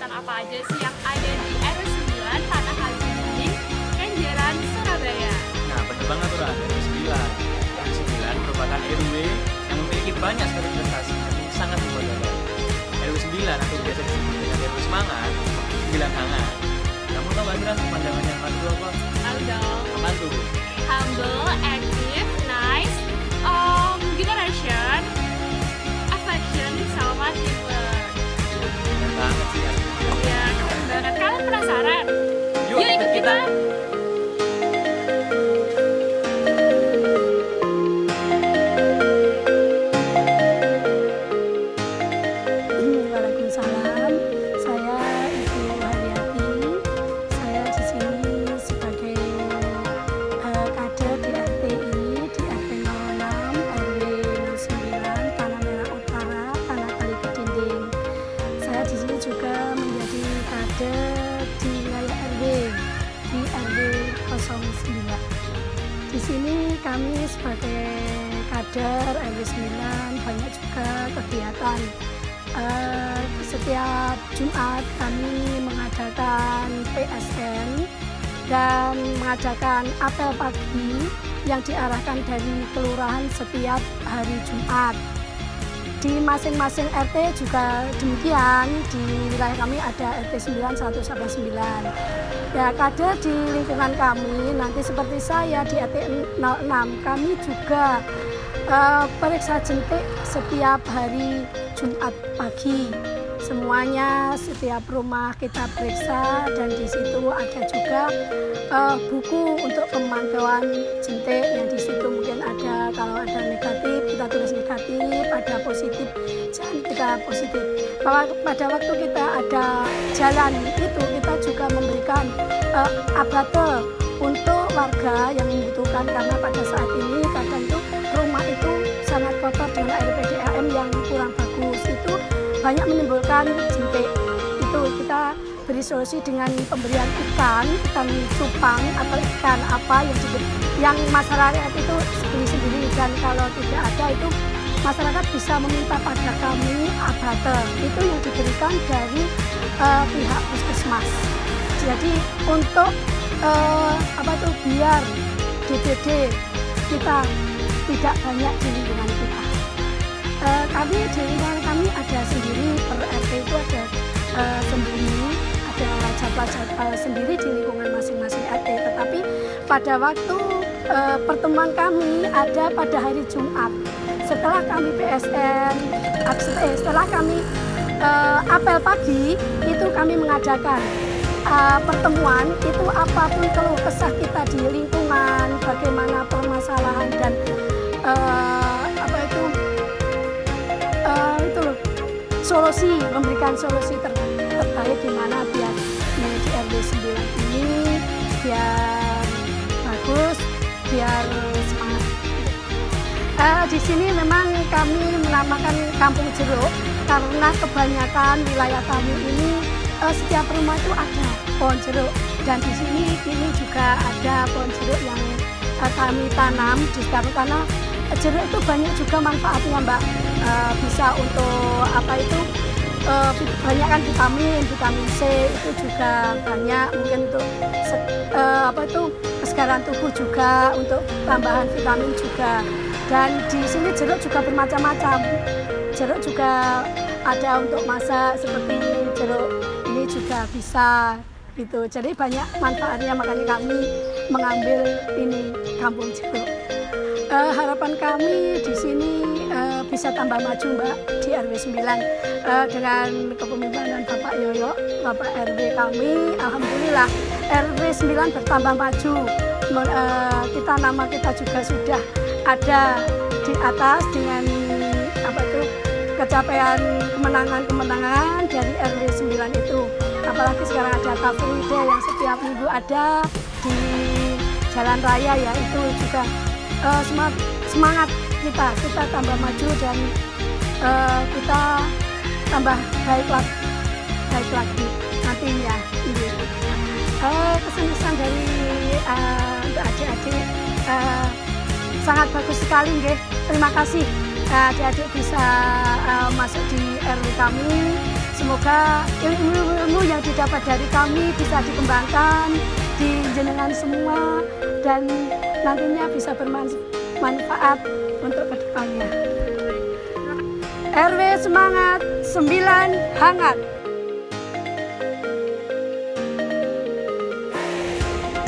kegiatan apa aja sih yang ada di RW 9 Tanah Kali Gending, Kenjeran, Surabaya? Nah, benar banget tuh, RW 9. RW 9 merupakan RW yang memiliki banyak sekali prestasi yang sangat membanggakan. RW 9 atau biasa disebut dengan RW Semangat, 9 hangat. Kamu tahu nggak kira pandangan yang itu apa? Tahu dong. Apa tuh? Humble, active, nice, generation, affection, sama teamwork. Keren banget sih ya. Iya, keren banget. Kalian penasaran? Yuk, ikut kita. Waalaikumsalam. Saya Ibu Haryati. Saya di sini sebagai kader di RT ini, di RT 06 RW 09 Tanah Merah Utara, Tanah Kali Gending. Saya di sini juga menjadi kader di wilayah RW, di RW 09. Di sini kami sebagai kader RW 9 banyak juga kegiatan. Setiap Jumat kami mengadakan PSN dan mengadakan apel pagi yang diarahkan dari kelurahan setiap hari Jumat. Di masing-masing RT juga demikian, di wilayah kami ada RT 9 1 sampai 9. Ya, kader di lingkungan kami nanti seperti saya di RT 06 kami juga periksa jentik setiap hari Jumat pagi. Semuanya setiap rumah kita periksa dan di situ ada juga buku untuk pemantauan jentik yang di situ mungkin ada, kalau ada negatif kita tulis negatif, ada positif jangan kita positif. Bahwa pada waktu kita ada jalan itu kita juga memberikan abate untuk warga yang membutuhkan, karena pada saat ini kadang itu rumah itu sangat kotor dengan air PDAM yang kurang bagus, itu banyak menimbulkan jentik. Itu kita beri solusi dengan pemberian ikan cupang atau ikan apa yang masyarakat itu beli sendiri, dan kalau tidak ada itu masyarakat bisa meminta pada kami abate, itu yang diberikan dari pihak puskesmas. Jadi untuk biar DBD kita tidak banyak di lingkungan kita. Kami di lingkungan kami ada sendiri, per RT itu ada sendiri, ada jadwal sendiri di lingkungan masing-masing RT. Tetapi pada waktu pertemuan kami ada pada hari Jumat. Setelah kami PSN, setelah kami apel pagi, itu kami mengadakan pertemuan itu apapun keluh kesah kita di lingkungan, bagaimana permasalahan dan solusi, memberikan solusi terkait gimana biar di RW 9 ini biar bagus, biar semangat. Di sini memang kami menamakan Kampung Jeruk karena kebanyakan wilayah kami ini setiap rumah itu ada pohon jeruk, dan di sini juga ada pohon jeruk yang kami tanam di setiap, karena jeruk itu banyak juga manfaatnya, Mbak. Bisa untuk banyak kan vitamin C itu juga banyak, mungkin untuk kesegaran tubuh juga, untuk tambahan vitamin juga. Dan di sini jeruk juga bermacam-macam. Jeruk juga ada untuk masak seperti jeruk ini juga bisa gitu. Jadi banyak manfaatnya, makanya kami mengambil ini Kampung Jeruk. Harapan kami di sini bisa tambah maju, Mbak, di RW 9 dengan kepemimpinan Bapak Yoyo, Bapak RW kami. Alhamdulillah RW 9 bertambah maju. Nama kita juga sudah ada di atas dengan kecapaian kemenangan dari RW 9 itu. Apalagi sekarang ada Car Free Day yang setiap minggu ada di jalan raya, ya itu juga semangat kita tambah maju dan kita tambah baik lagi nantinya. Kesan-kesan dari untuk adik-adik sangat bagus sekali, nggih. Terima kasih adik-adik bisa masuk di RW kami. Semoga ilmu-ilmu yang didapat dari kami bisa dikembangkan di jenengan semua dan nantinya bisa bermanfaat untuk kedepannya. RW semangat, 9 hangat.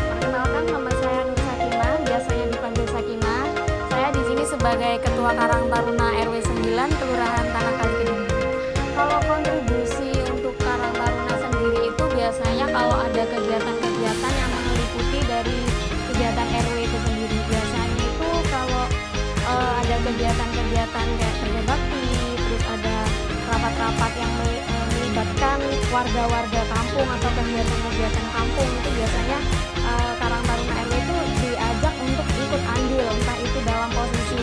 Perkenalkan, nama saya Nur Sakimah, biasanya dipanggil Sakimah. Saya di sini sebagai Ketua Karang Taruna RW 9 Kelurahan Tanah Kali Kediri. Kalau kontribusi untuk Karang Taruna sendiri itu biasanya kalau ada kegiatan-kegiatan yang meliputi dari kegiatan RW itu sendiri. Biasanya itu kalau ada kegiatan-kegiatan kayak kerja bakti, terus ada rapat-rapat yang melibatkan warga-warga kampung atau kegiatan-kegiatan kampung, itu biasanya Karang Taruna RW itu diajak untuk ikut andil, entah itu dalam posisi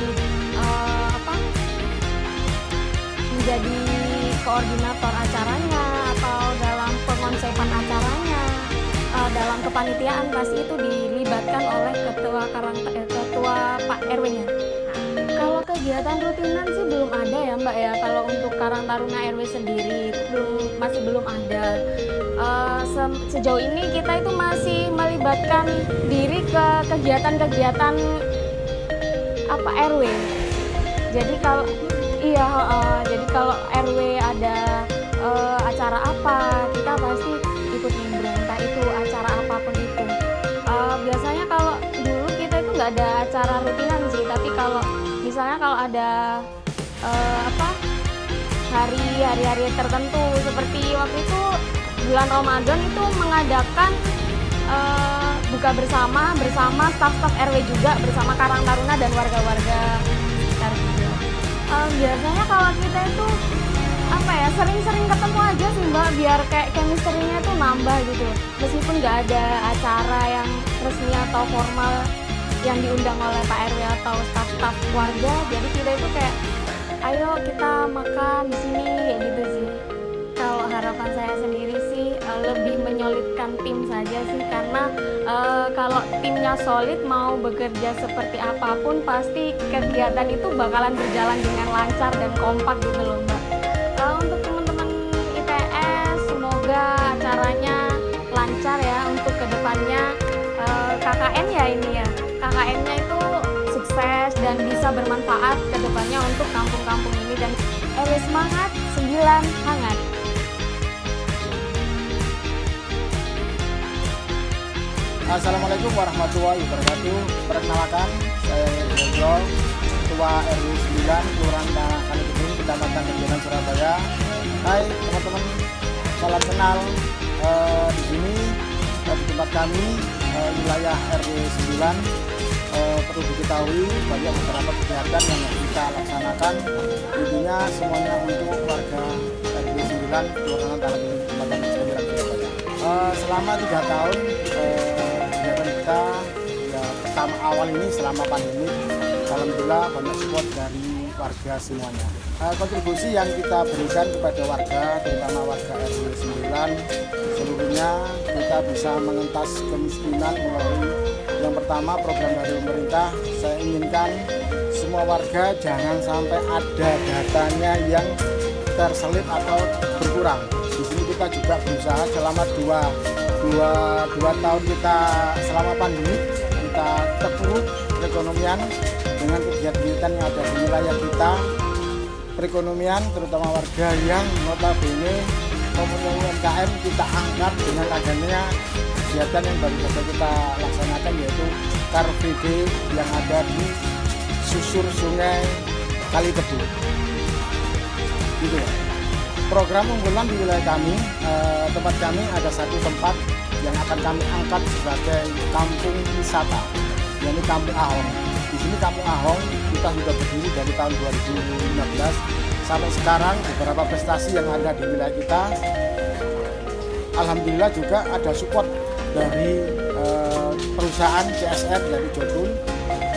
menjadi koordinator acaranya atau dalam pengonsepan acaranya, dalam kepanitiaan pasti itu dilibatkan oleh ketua Pak RW-nya. Kalau kegiatan rutinan sih belum ada ya Mbak ya. Kalau untuk Karang Taruna RW sendiri itu masih belum ada. Sejauh ini kita itu masih melibatkan diri ke kegiatan-kegiatan RW. Jadi kalau jadi kalau RW ada acara apa, kita pasti ikut nimbrung, entah itu acara apapun itu. Biasanya kalau dulu kita itu nggak ada acara rutinan sih, tapi kalau misalnya kalau ada hari-hari tertentu seperti waktu itu bulan Ramadan itu mengadakan buka bersama staf-staf RW juga bersama Karang Taruna dan warga-warga sekitar juga. Biasanya kalau kita itu sering-sering ketemu aja sih Mbak, biar kayak chemistry-nya tuh nambah gitu. Meskipun nggak ada acara yang resmi atau formal yang diundang oleh Pak RW atau staf-staf warga, jadi kita itu kayak ayo kita makan di sini kayak gitu sih. Kalau harapan saya sendiri sih lebih menyolidkan tim saja sih, karena kalau timnya solid mau bekerja seperti apapun pasti kegiatan itu bakalan berjalan dengan lancar dan kompak gitu loh Mbak. Untuk teman-teman IPS semoga acaranya lancar ya untuk kedepannya. KKN ya ini ya, KKN-nya itu sukses dan bisa bermanfaat kedepannya untuk kampung-kampung ini, dan RW semangat, 9 hangat. Assalamualaikum warahmatullahi wabarakatuh. Perkenalkan, saya Hendro, Ketua RW 9 Kelurahan Tanah Kali Kediri, Kecamatan Kenjeran, Surabaya. Hai teman-teman, salam kenal. Di sini di tempat kami wilayah RW 9 perlu diketahui banyak beberapa kegiatan yang kita laksanakan. Intinya semuanya untuk warga RW 9 Kelurahan Tanah Kali Kediri, Kecamatan Kenjeran, Surabaya. Selama 3 tahun kegiatan kita ya, pertama awal ini selama pandemi, alhamdulillah banyak support dari warga semuanya. Kontribusi yang kita berikan kepada warga, terutama warga RW 9 seluruhnya, kita bisa mengentas kemiskinan melalui yang pertama program dari pemerintah. Saya inginkan semua warga jangan sampai ada datanya yang terselip atau berkurang. Di sini kita juga berusaha selama dua tahun kita selama pandemi, kita terpuruk perekonomian dengan kegiatan yang ada di wilayah kita. Perekonomian terutama warga yang notabene mempunyai UMKM kita angkat dengan adanya kegiatan yang baru saja kita laksanakan, yaitu Car Free Day yang ada di susur sungai Kalitebu. Gitu ya. Program unggulan di wilayah kami, tempat kami ada satu tempat yang akan kami angkat sebagai kampung wisata, yaitu Kampung Ahong. Di sini Kampung Ahong kita sudah berdiri dari tahun 2015 sampai sekarang. Beberapa prestasi yang ada di wilayah kita, alhamdulillah juga ada support dari perusahaan CSR yaitu Jodul.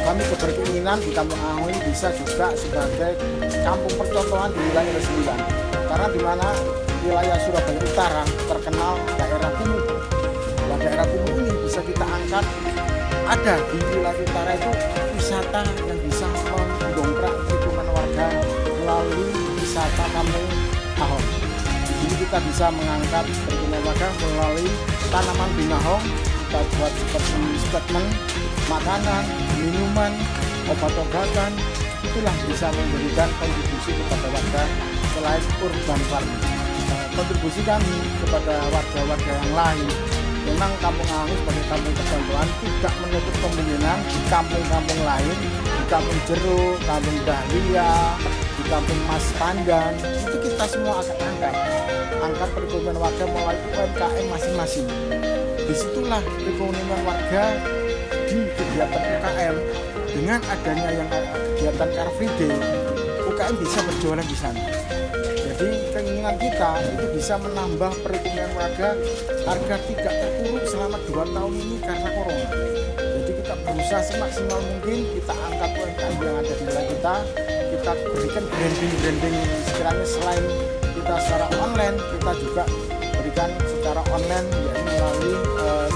Kami berkeinginan di Kampung Ahong ini bisa juga sebagai kampung percontohan di wilayah RW 9, karena di mana wilayah Surabaya Utara terkenal daerah kumuh. Nah, daerah kumuh ini bisa kita angkat, ada di wilayah utara itu wisata yang bisa mendongkrak perekonomian warga melalui wisata Kampung Ahong. Di sini kita kita bisa mengangkat perekonomian warga melalui tanaman binahong. Kita buat seperti statement makanan, minuman, obat-obatan, itulah bisa memberikan kontribusi kepada warga selain urban farming. Kontribusi kami kepada warga-warga yang lain, memang Kampung Awang sebagai kampung percontohan tidak menutup kemungkinan di kampung-kampung lain, di Kampung Jeruk, Kampung Dahlia, di Kampung Mas Pandan, itu kita semua akan angkat perekonomian warga melalui UMKM masing-masing. Disitulah perekonomian warga di kegiatan UKM. Dengan adanya yang kegiatan Car Free Day, UKM bisa berjualan di sana. Jadi keinginan kita itu bisa menambah perekonomian warga agar tidak terpuruk selama 2 tahun ini karena corona. Jadi kita berusaha semaksimal mungkin, kita angkat UMKM yang ada di wilayah kita berikan branding sekiranya selain kita secara online, kita juga berikan secara online yaitu melalui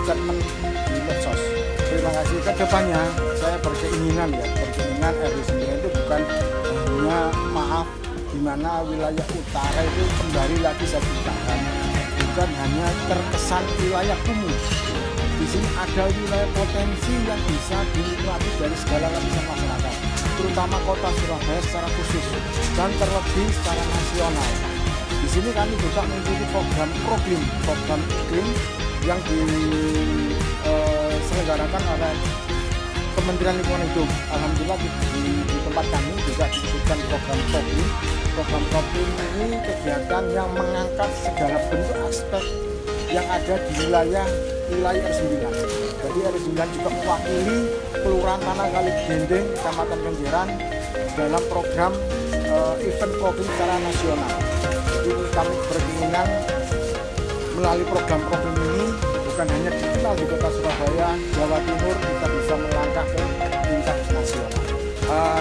statement di medsos. Terima kasih. Kedepannya saya berkeinginan RW 9 itu bukan hanya di mana wilayah utara itu kembali lagi satu tahan, bukan hanya terkesan wilayah kumuh. Di sini ada wilayah potensi yang bisa dinikmati dari segala lapisan masyarakat, terutama kota Surabaya secara khusus dan terlebih secara nasional. Di sini kami juga mengikuti program iklim yang diselenggarakan oleh Kementerian Lingkungan Hidup. Alhamdulillah di tempat kami juga disebutkan program Kopling. Program Kopling ini kegiatan yang mengangkat segala bentuk aspek yang ada di wilayah R9. Jadi R9 juga mewakili Kelurahan Tanah-Kali Gendeng, Kecamatan Kenjeran dalam program event Kopling secara nasional. Jadi kami berkeinginan melalui program-program ini bukan hanya dikenal di kota Surabaya, Jawa Timur, kita bisa melangkah ke tingkat nasional.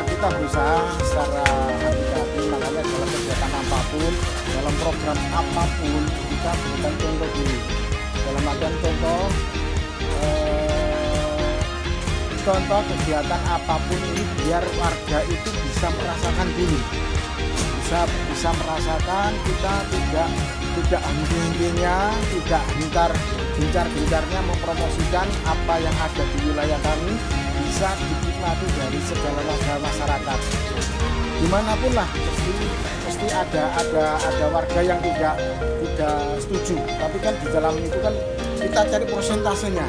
Kita berusaha secara hati-hati, makanya dalam kegiatan apapun, dalam program apapun, kita berikan contoh dulu. Dalam artian contoh kegiatan apapun ini biar warga itu bisa merasakan dulu. Bisa merasakan, kita tidak henti-hentinya, tidak gencar-gencarnya mempromosikan apa yang ada di wilayah kami, bisa dinikmati dari segala warga masyarakat. Dimanapun lah mesti ada warga yang tidak setuju, tapi kan di dalam itu kan kita cari persentasenya,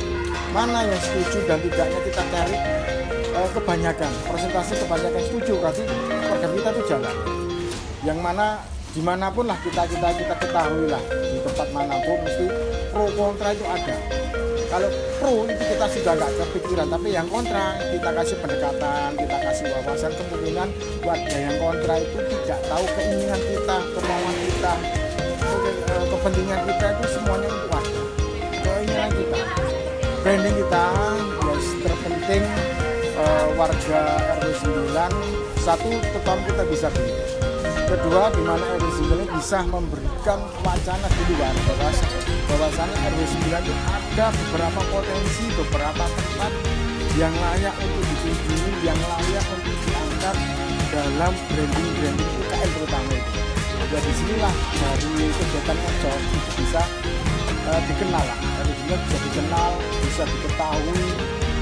mana yang setuju dan tidaknya kita cari kebanyakan, persentase kebanyakan setuju, berarti program kita itu jalan. Yang mana dimanapun lah kita ketahui lah, di tempat manapun mesti pro kontra itu ada. Kalau pro itu kita sudah nggak kepikiran, tapi yang kontra kita kasih pendekatan, kita kasih wawasan, kemungkinan warga yang kontra itu tidak tahu keinginan kita, kemauan kita, kepentingan kita itu semuanya itu warga. Keinginan kita, branding kita, yang terpenting warga RW 9, satu tetap kita bisa beli. Kedua, di mana RW 9 bisa memberikan wacana di luar bahwasannya RW 9 itu ada beberapa potensi, beberapa tempat yang layak untuk dikunjungi, yang layak untuk diangkat dalam branding UKM terutama itu. Jadi disinilah dari kegiatan medsos itu bisa dikenal lah, RW 9 bisa dikenal, bisa diketahui.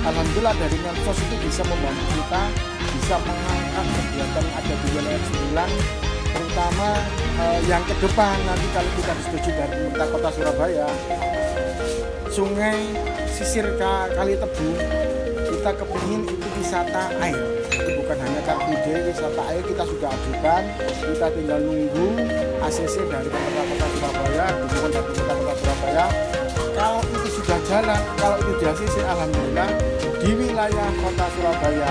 Alhamdulillah dari medsos itu bisa membantu kita, bisa mengangkat kegiatan yang ada di wilayah 9, terutama yang ke depan nanti kalau kita disetujui dari pemerintah kota Surabaya, sungai sisir Kali Tebu kita kepingin itu wisata air. Itu bukan hanya Car Free Day, wisata air kita sudah ajukan, kita tinggal nunggu ACC dari pemerintah kota Surabaya, dukungan dari pemerintah kota Surabaya. Kalau itu sudah jalan, kalau itu di ACC, alhamdulillah di wilayah kota Surabaya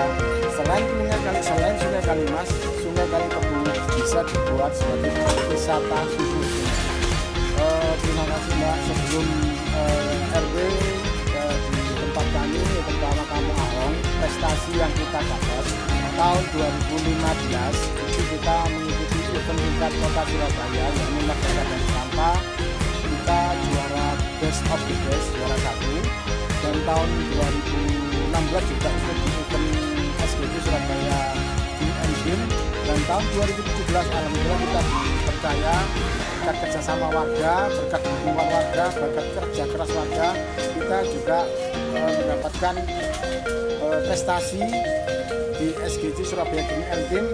selain Sungai Kalimas, Sungai Kali Tebu bisa dibuat sebagai wisata khusus. Terima kasih Mbak. Sebelum RW di tempat kami, terutama Kampung Awang, prestasi yang kita dapat tahun 2015 itu kita mengikuti event tingkat kota Surabaya yang Merdeka dari Sampah. Kita juara Best of the Best, juara 1. Dan tahun 2016 juga ikut event SGD Surabaya Green and Green. Dan tahun 2017 alhamdulillah kita dipercaya berkat kerjasama warga, berkat dukungan warga, berkat kerja keras warga, kita juga mendapatkan prestasi di SGC Surabaya Green and Team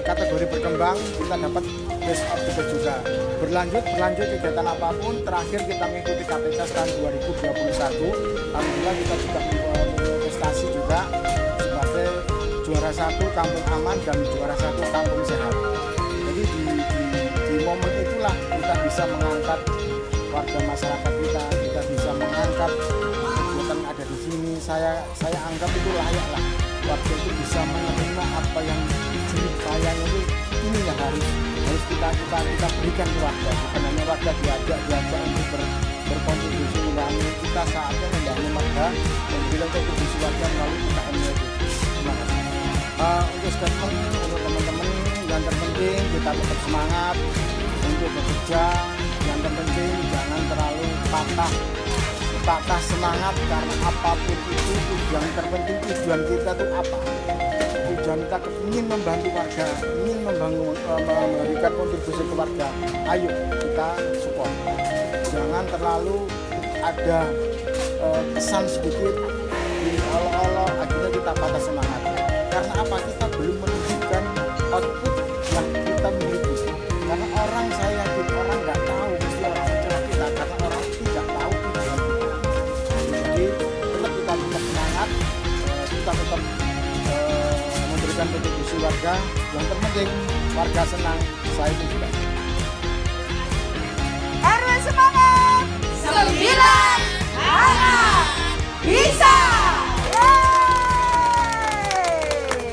kategori berkembang. Kita dapat best of the best juga. Berlanjut kegiatan apapun, terakhir kita mengikuti KPK tahun 2021. Alhamdulillah kita juga mempunyai prestasi juga sebagai juara 1 Kampung Aman dan juara 1 Kampung Sehat. Jadi di momen itulah kita bisa mengangkat warga masyarakat kita bisa mengangkat kegiatan ada di sini. Saya anggap itu layak lah warga itu bisa menerima apa yang jerih payahnya itu, ini yang harus kita berikan ke warga. Bukan hanya warga diajak untuk berkontribusi membangun, kita saatnya membangun warga, memberikan kontribusi warga melalui UKM-nya itu. Terima kasih. Untuk statement untuk teman-teman, yang terpenting kita tetap semangat untuk bekerja. Yang terpenting jangan terlalu patah semangat, karena apapun itu yang terpenting tujuan kita itu apa? Tujuan kita ingin membantu warga, ingin memberikan kontribusi ke warga. Ayo kita support. Jangan terlalu ada kesan sedikit diolok-olok akhirnya kita patah semangat. Karena apa? Kita belum menunjukkan output yang kita miliki. Karena saya yakin orang nggak tahu mesti orang mencoba kita, karena orang tidak tahu tujuan kita. Jadi kita tetap semangat, kita tetap memberikan kontribusi warga. Yang terpenting warga senang, saya pun juga. RW Semangat 9.